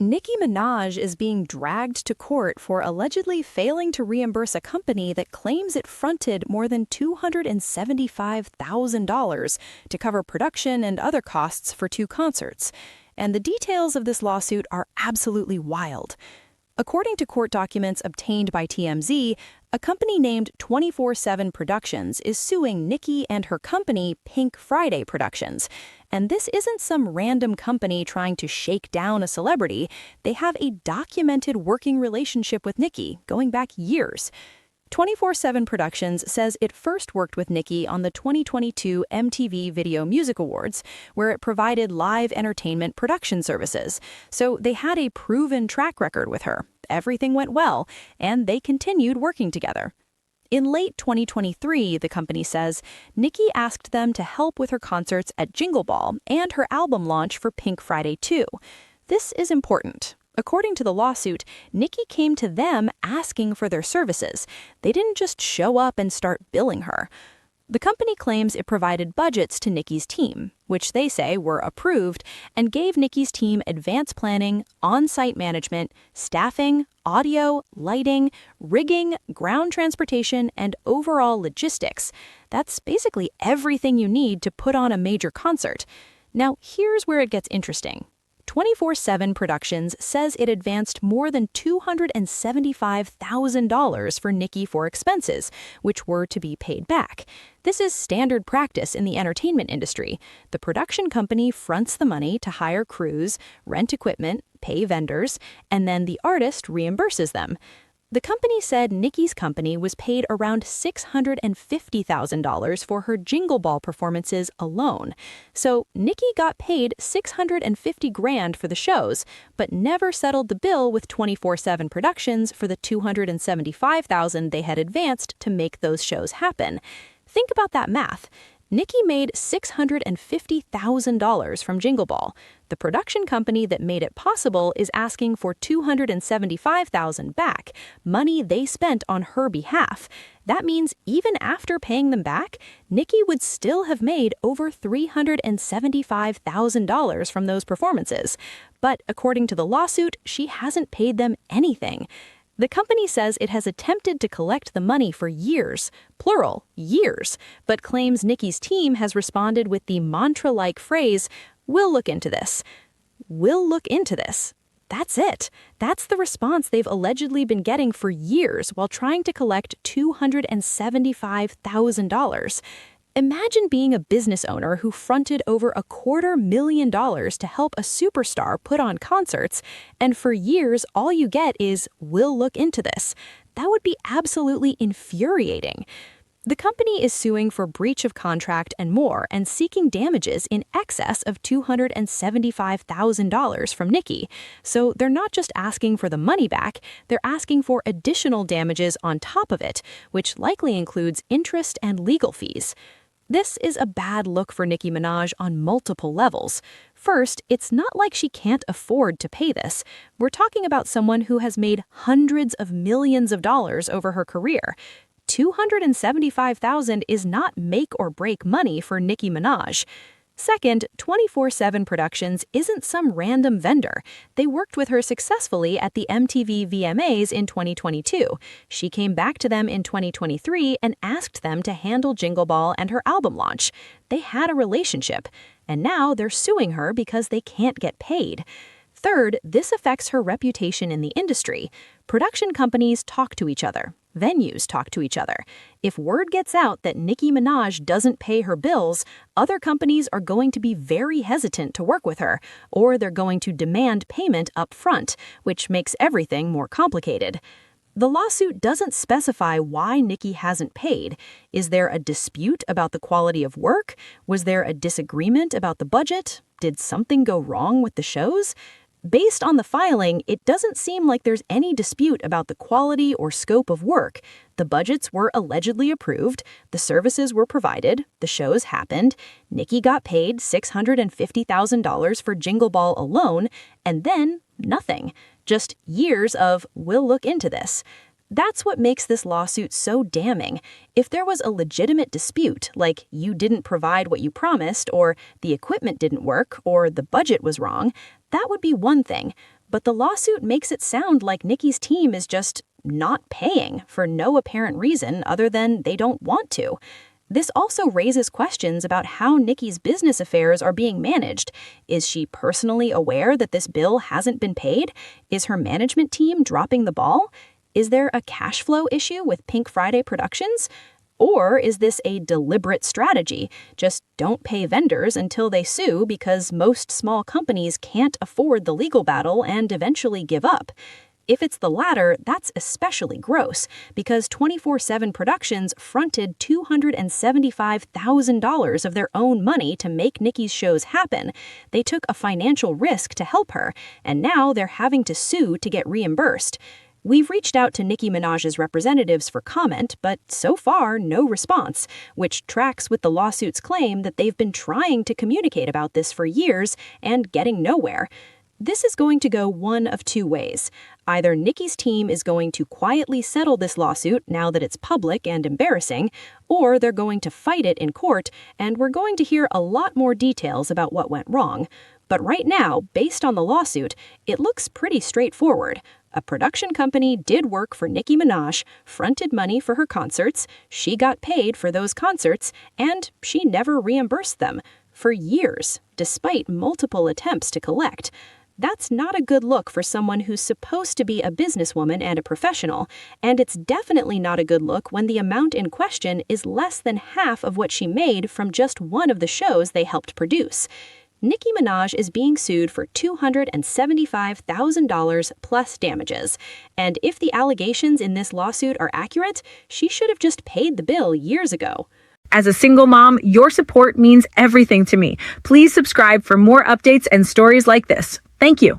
Nicki Minaj is being dragged to court for allegedly failing to reimburse a company that claims it fronted more than $275,000 to cover production and other costs for two concerts. And the details of this lawsuit are absolutely wild. According to court documents obtained by TMZ, a company named 24/7 Productions is suing Nicki and her company Pink Friday Productions. And this isn't some random company trying to shake down a celebrity. They have a documented working relationship with Nicki going back years. 24/7 Productions says it first worked with Nicki on the 2022 MTV Video Music Awards, where it provided live entertainment production services. So they had a proven track record with her. Everything went well, and they continued working together. In late 2023, the company says, Nicki asked them to help with her concerts at Jingle Ball and her album launch for Pink Friday 2. This is important. According to the lawsuit, Nicki came to them asking for their services. They didn't just show up and start billing her. The company claims it provided budgets to Nicki's team, which they say were approved, and gave Nicki's team advance planning, on-site management, staffing, audio, lighting, rigging, ground transportation, and overall logistics. That's basically everything you need to put on a major concert. Now, here's where it gets interesting. 24/7 Productions says it advanced more than $275,000 for Nicki for expenses, which were to be paid back. This is standard practice in the entertainment industry. The production company fronts the money to hire crews, rent equipment, pay vendors, and then the artist reimburses them. The company said Nicki's company was paid around $650,000 for her Jingle Ball performances alone. So Nicki got paid $650,000 for the shows, but never settled the bill with 24/7 Productions for the $275,000 they had advanced to make those shows happen. Think about that math. Nicki made $650,000 from Jingle Ball. The production company that made it possible is asking for $275,000 back, money they spent on her behalf. That means even after paying them back, Nicki would still have made over $375,000 from those performances. But according to the lawsuit, she hasn't paid them anything. The company says it has attempted to collect the money for years, plural, years, but claims Nicki's team has responded with the mantra-like phrase, "We'll look into this." We'll look into this. That's it. That's the response they've allegedly been getting for years while trying to collect $275,000. Imagine being a business owner who fronted over $250,000 to help a superstar put on concerts, and for years all you get is, "We'll look into this." That would be absolutely infuriating. The company is suing for breach of contract and more and seeking damages in excess of $275,000 from Nicki. So they're not just asking for the money back, they're asking for additional damages on top of it, which likely includes interest and legal fees. This is a bad look for Nicki Minaj on multiple levels. First, it's not like she can't afford to pay this. We're talking about someone who has made hundreds of millions of dollars over her career. $275,000 is not make or break money for Nicki Minaj. Second, 24/7 Productions isn't some random vendor. They worked with her successfully at the MTV VMAs in 2022. She came back to them in 2023 and asked them to handle Jingle Ball and her album launch. They had a relationship, and now they're suing her because they can't get paid. Third, this affects her reputation in the industry. Production companies talk to each other. Venues talk to each other. If word gets out that Nicki Minaj doesn't pay her bills, other companies are going to be very hesitant to work with her, or they're going to demand payment up front, which makes everything more complicated. The lawsuit doesn't specify why Nicki hasn't paid. Is there a dispute about the quality of work? Was there a disagreement about the budget? Did something go wrong with the shows? Based on the filing, it doesn't seem like there's any dispute about the quality or scope of work. The budgets were allegedly approved, the services were provided, the shows happened, Nicki got paid $650,000 for Jingle Ball alone, and then nothing. Just years of, "We'll look into this." That's what makes this lawsuit so damning. If there was a legitimate dispute, like you didn't provide what you promised, or the equipment didn't work, or the budget was wrong, that would be one thing. But the lawsuit makes it sound like Nicki's team is just not paying for no apparent reason other than they don't want to. This also raises questions about how Nicki's business affairs are being managed. Is she personally aware that this bill hasn't been paid? Is her management team dropping the ball? Is there a cash flow issue with Pink Friday Productions? Or is this a deliberate strategy? Just don't pay vendors until they sue because most small companies can't afford the legal battle and eventually give up. If it's the latter, that's especially gross, because 24/7 Productions fronted $275,000 of their own money to make Nicki's shows happen. They took a financial risk to help her, and now they're having to sue to get reimbursed. We've reached out to Nicki Minaj's representatives for comment, but so far, no response, which tracks with the lawsuit's claim that they've been trying to communicate about this for years and getting nowhere. This is going to go one of two ways. Either Nicki's team is going to quietly settle this lawsuit now that it's public and embarrassing, or they're going to fight it in court, and we're going to hear a lot more details about what went wrong. But right now, based on the lawsuit, it looks pretty straightforward. A production company did work for Nicki Minaj, fronted money for her concerts, she got paid for those concerts, and she never reimbursed them for years, despite multiple attempts to collect. That's not a good look for someone who's supposed to be a businesswoman and a professional, and it's definitely not a good look when the amount in question is less than half of what she made from just one of the shows they helped produce. Nicki Minaj is being sued for $275,000 plus damages, and if the allegations in this lawsuit are accurate, she should have just paid the bill years ago. As a single mom, your support means everything to me. Please subscribe for more updates and stories like this. Thank you.